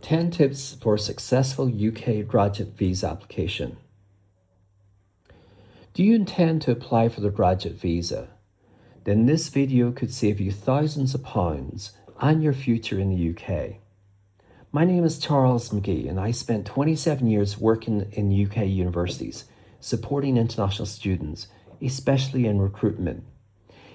10 tips for successful UK graduate visa application. Do you intend to apply for the graduate visa? Then this video could save you thousands of pounds and your future in the UK. My name is Charles Magee and I spent 27 years working in UK universities, supporting international students, especially in recruitment.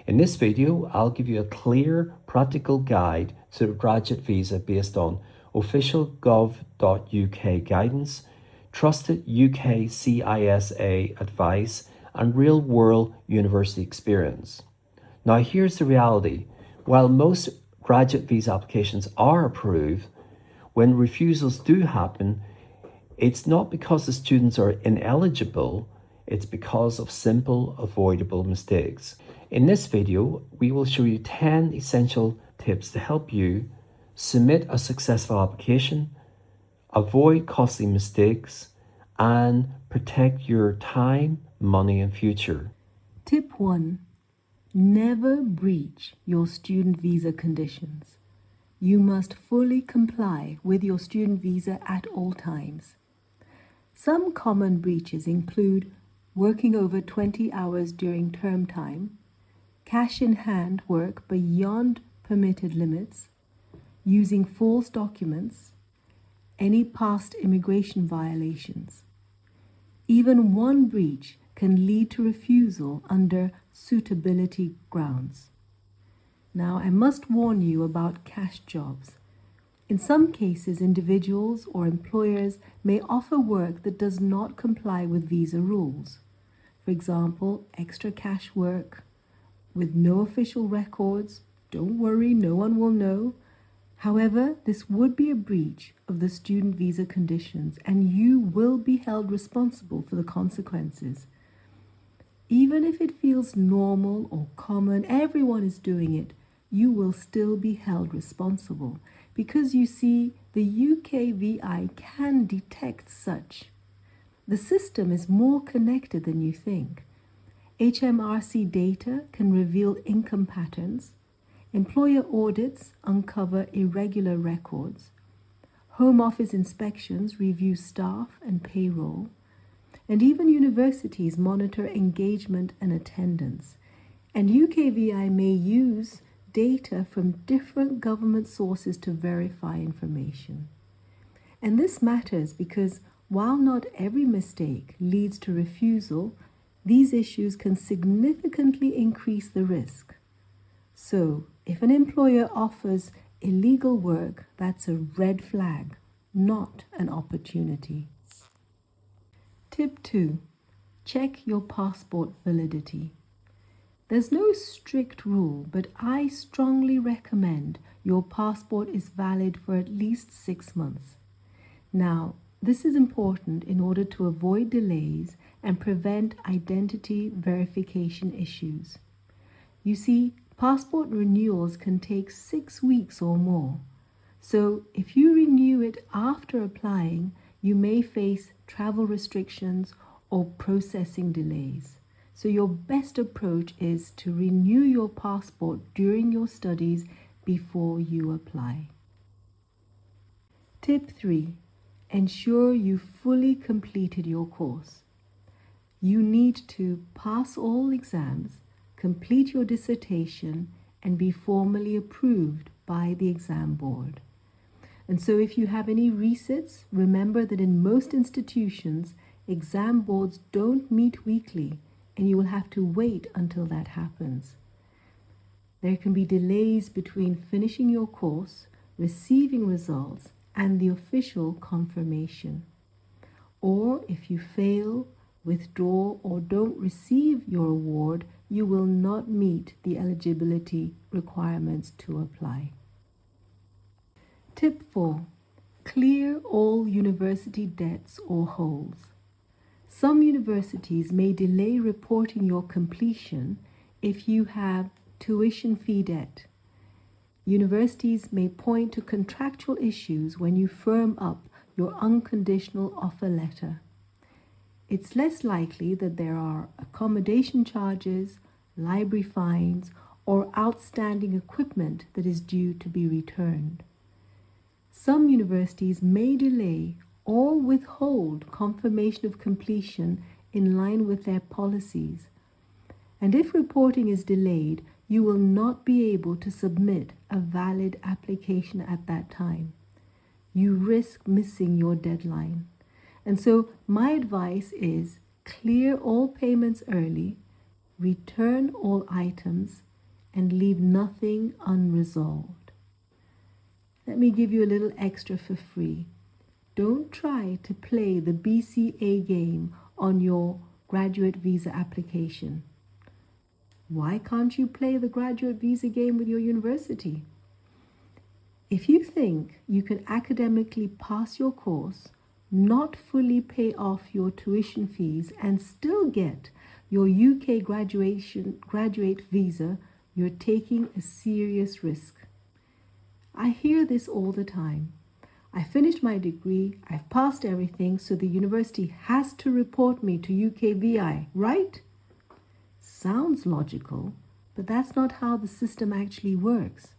In this video, I'll give you a clear, practical guide to the graduate visa based on official gov.uk guidance, trusted UKCISA advice, and real-world university experience. Now here's the reality. While most graduate visa applications are approved, when refusals do happen, it's not because the students are ineligible, it's because of simple, avoidable mistakes. In this video, we will show you 10 essential tips to help you submit a successful application, avoid costly mistakes, and protect your time, money, and future. Tip 1. Never breach your student visa conditions. You must fully comply with your student visa at all times. Some common breaches include working over 20 hours during term time, cash in hand work beyond permitted limits, using false documents, any past immigration violations. Even one breach can lead to refusal under suitability grounds. Now, I must warn you about cash jobs. In some cases, individuals or employers may offer work that does not comply with visa rules. For example, extra cash work with no official records. Don't worry, no one will know. However, this would be a breach of the student visa conditions and you will be held responsible for the consequences. Even if it feels normal or common, everyone is doing it, you will still be held responsible because you see, the UKVI can detect such. The system is more connected than you think. HMRC data can reveal income patterns. Employer audits uncover irregular records. Home Office inspections review staff and payroll. And even universities monitor engagement and attendance. And UKVI may use data from different government sources to verify information. And this matters because while not every mistake leads to refusal, these issues can significantly increase the risk. So, if an employer offers illegal work, that's a red flag, not an opportunity. Tip 2. Check your passport validity. There's no strict rule, but I strongly recommend your passport is valid for at least 6 months. Now, this is important in order to avoid delays and prevent identity verification issues. You see, passport renewals can take 6 weeks or more. So if you renew it after applying, you may face travel restrictions or processing delays. So your best approach is to renew your passport during your studies before you apply. Tip 3. Ensure you fully completed your course. You need to pass all exams, complete your dissertation, and be formally approved by the exam board. And so if you have any resits, remember that in most institutions, exam boards don't meet weekly, and you will have to wait until that happens. There can be delays between finishing your course, receiving results, and the official confirmation. Or if you fail, withdraw, or don't receive your award, you will not meet the eligibility requirements to apply. Tip 4. Clear all university debts or holes. Some universities may delay reporting your completion if you have tuition fee debt. Universities may point to contractual issues when you firm up your unconditional offer letter. It's less likely that there are accommodation charges, library fines, or outstanding equipment that is due to be returned. Some universities may delay or withhold confirmation of completion in line with their policies. And if reporting is delayed, you will not be able to submit a valid application at that time. You risk missing your deadline. And so my advice is clear all payments early, return all items, and leave nothing unresolved. Let me give you a little extra for free. Don't try to play the BCA game on your graduate visa application. Why can't you play the graduate visa game with your university? If you think you can academically pass your course, not fully pay off your tuition fees, and still get your UK graduate visa, you're taking a serious risk. I hear this all the time. I finished my degree, I've passed everything, so the university has to report me to UKVI, right? Sounds logical, but that's not how the system actually works.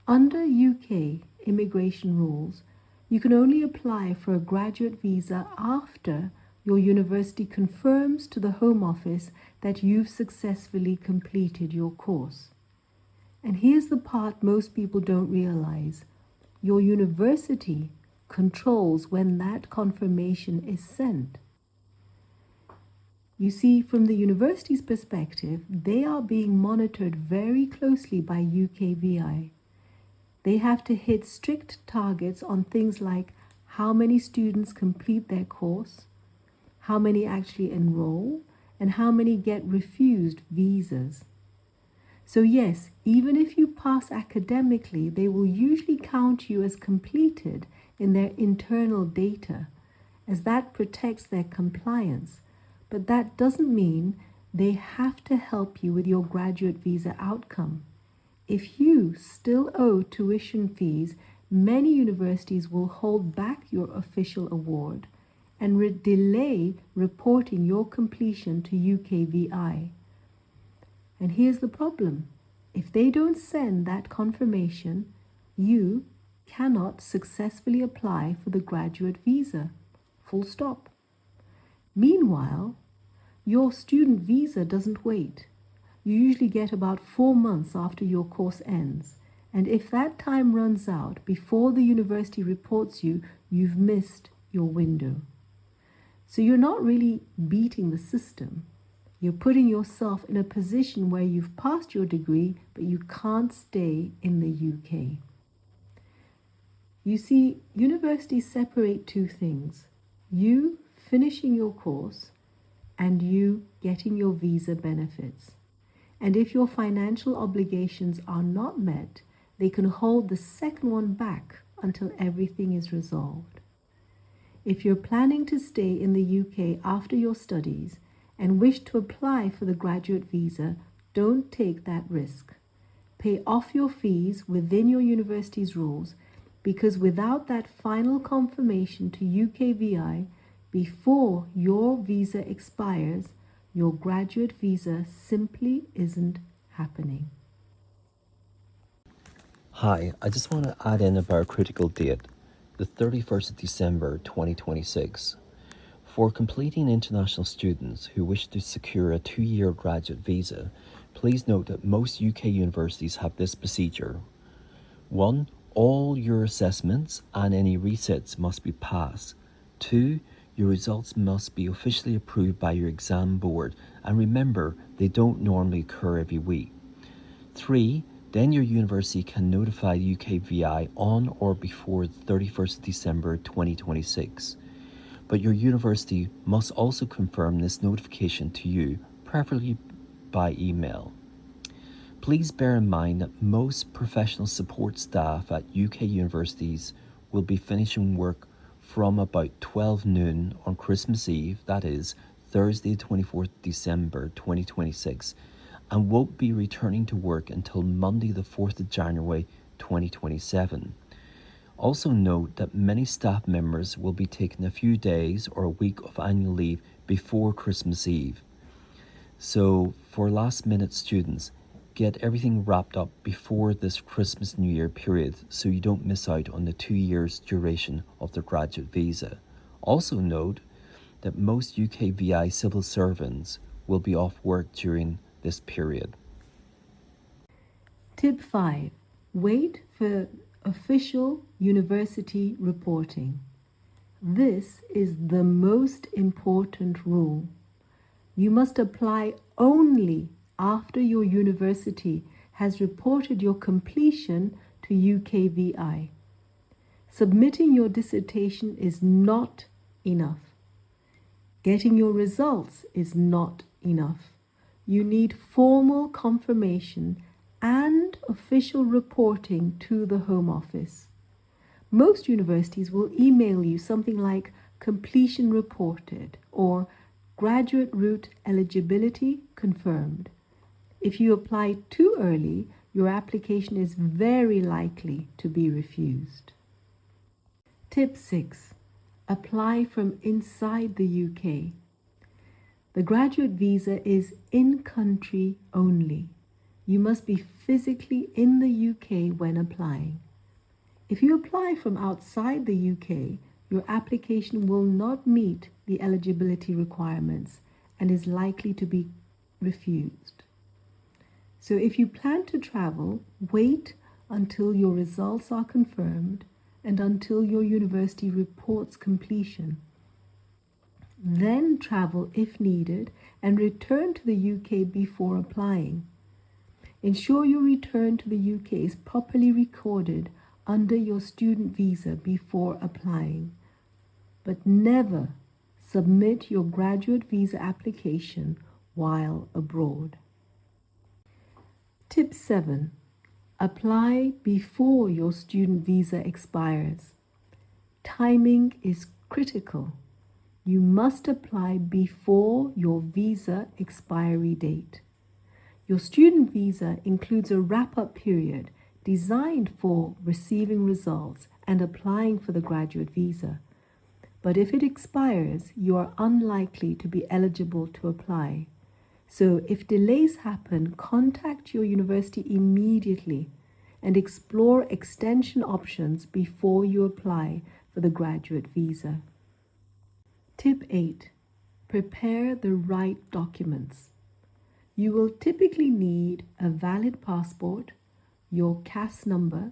Under UK immigration rules, you can only apply for a graduate visa after your university confirms to the Home Office that you've successfully completed your course. And here's the part most people don't realize. Your university controls when that confirmation is sent. You see, from the university's perspective, they are being monitored very closely by UKVI. They have to hit strict targets on things like how many students complete their course, how many actually enroll, and how many get refused visas. So yes, even if you pass academically, they will usually count you as completed in their internal data, as that protects their compliance. But that doesn't mean they have to help you with your graduate visa outcome. If you still owe tuition fees, many universities will hold back your official award and delay reporting your completion to UKVI. And here's the problem. If they don't send that confirmation, you cannot successfully apply for the graduate visa. Full stop. Meanwhile, your student visa doesn't wait. You usually get about 4 months after your course ends. And if that time runs out before the university reports you, you've missed your window. So you're not really beating the system. You're putting yourself in a position where you've passed your degree, but you can't stay in the UK. You see, universities separate two things. You finishing your course and you getting your visa benefits. And if your financial obligations are not met, they can hold the second one back until everything is resolved. If you're planning to stay in the UK after your studies and wish to apply for the graduate visa, don't take that risk. Pay off your fees within your university's rules, because without that final confirmation to UKVI before your visa expires, your graduate visa simply isn't happening. Hi, I just want to add in about a critical date, the 31st of December 2026. For completing international students who wish to secure a 2-year graduate visa, please note that most UK universities have this procedure. 1. All your assessments and any resets must be passed. 2. Your results must be officially approved by your exam board, and remember, they don't normally occur every week. 3. Then your university can notify UKVI on or before the 31st of December 2026. But your university must also confirm this notification to you, preferably by email. Please bear in mind that most professional support staff at UK universities will be finishing work from about 12 noon on Christmas Eve, that is Thursday 24th December 2026, and won't be returning to work until Monday the 4th of January 2027. Also note that many staff members will be taking a few days or a week of annual leave before Christmas Eve. So for last minute students, get everything wrapped up before this Christmas New Year period so you don't miss out on the 2 years duration of the graduate visa. Also note that most UKVI civil servants will be off work during this period. Tip 5. Wait for official university reporting. This is the most important rule. You must apply only after your university has reported your completion to UKVI. Submitting your dissertation is not enough. Getting your results is not enough. You need formal confirmation and official reporting to the Home Office. Most universities will email you something like completion reported or graduate route eligibility confirmed. If you apply too early, your application is very likely to be refused. Tip 6. Apply from inside the UK. The graduate visa is in-country only. You must be physically in the UK when applying. If you apply from outside the UK, your application will not meet the eligibility requirements and is likely to be refused. So if you plan to travel, wait until your results are confirmed and until your university reports completion. Then travel if needed and return to the UK before applying. Ensure your return to the UK is properly recorded under your student visa before applying, but never submit your graduate visa application while abroad. Tip 7. Apply before your student visa expires. Timing is critical. You must apply before your visa expiry date. Your student visa includes a wrap-up period designed for receiving results and applying for the graduate visa. But if it expires, you are unlikely to be eligible to apply. So if delays happen, contact your university immediately and explore extension options before you apply for the graduate visa. Tip 8. Prepare the right documents. You will typically need a valid passport, your CAS number,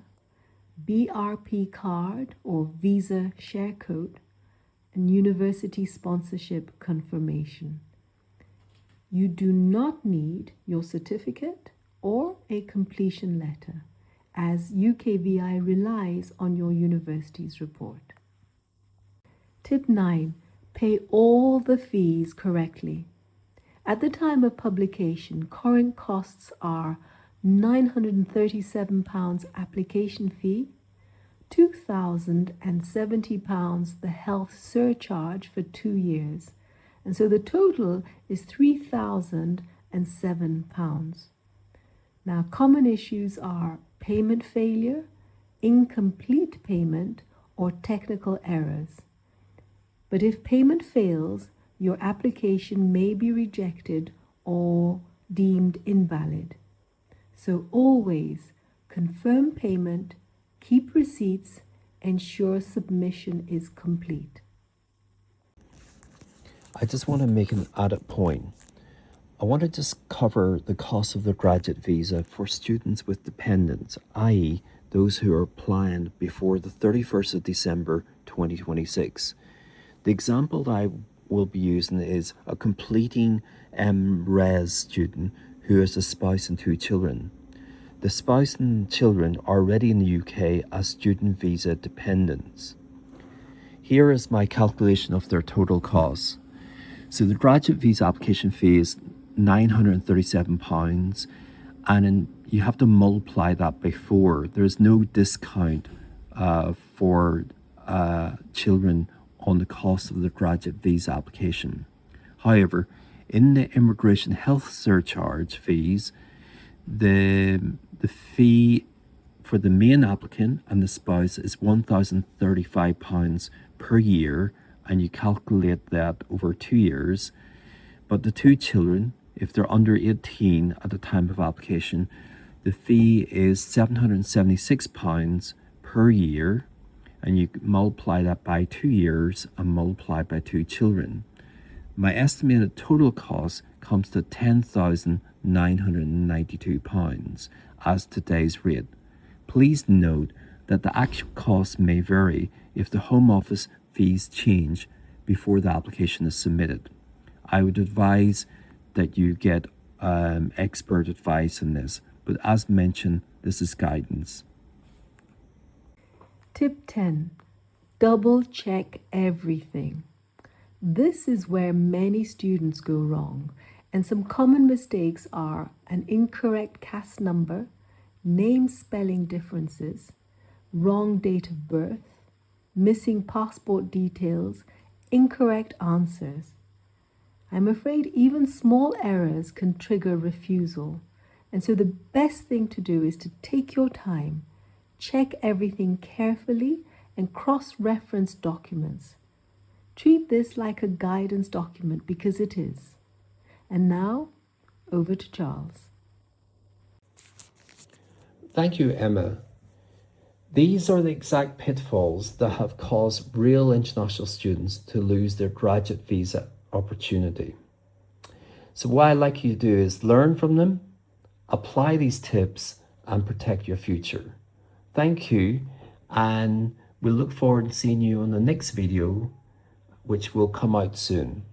BRP card or visa share code, and university sponsorship confirmation. You do not need your certificate or a completion letter, as UKVI relies on your university's report. Tip 9. Pay all the fees correctly. At the time of publication, current costs are £937 application fee, £2,070 the health surcharge for 2 years, and so the total is £3,007. Now, common issues are payment failure, incomplete payment, or technical errors. But if payment fails, your application may be rejected or deemed invalid. So always confirm payment, keep receipts, ensure submission is complete. I just want to make an added point. I want to just cover the cost of the graduate visa for students with dependents, i.e. those who are applying before the 31st of December 2026. The example that I will be using is a completing MRes student who has a spouse and 2 children. The spouse and children are already in the UK as student visa dependents. Here is my calculation of their total costs. So the graduate visa application fee is £937, and you have to multiply that by 4. There's no discount for children on the cost of the graduate visa application. However, in the immigration health surcharge fees, the fee for the main applicant and the spouse is £1,035 per year, and you calculate that over 2 years. But the 2 children If they're under 18 at the time of application, the fee is £776 per year, and you multiply that by 2 years and multiply by 2 children. My estimated total cost comes to £10,992 as today's rate. Please note that the actual cost may vary if the Home Office fees change before the application is submitted. I would advise that you get expert advice on this, but as mentioned, this is guidance. Tip 10. Double check everything. This is where many students go wrong, and some common mistakes are an incorrect CAS number, name spelling differences, wrong date of birth, missing passport details, incorrect answers. I'm afraid even small errors can trigger refusal, and so the best thing to do is to take your time, check everything carefully, and cross-reference documents. Treat this like a guidance document because it is. And now, over to Charles. Thank you, Emma. These are the exact pitfalls that have caused real international students to lose their graduate visa opportunity. So what I'd like you to do is learn from them, apply these tips, and protect your future. Thank you, and we look forward to seeing you on the next video, which will come out soon.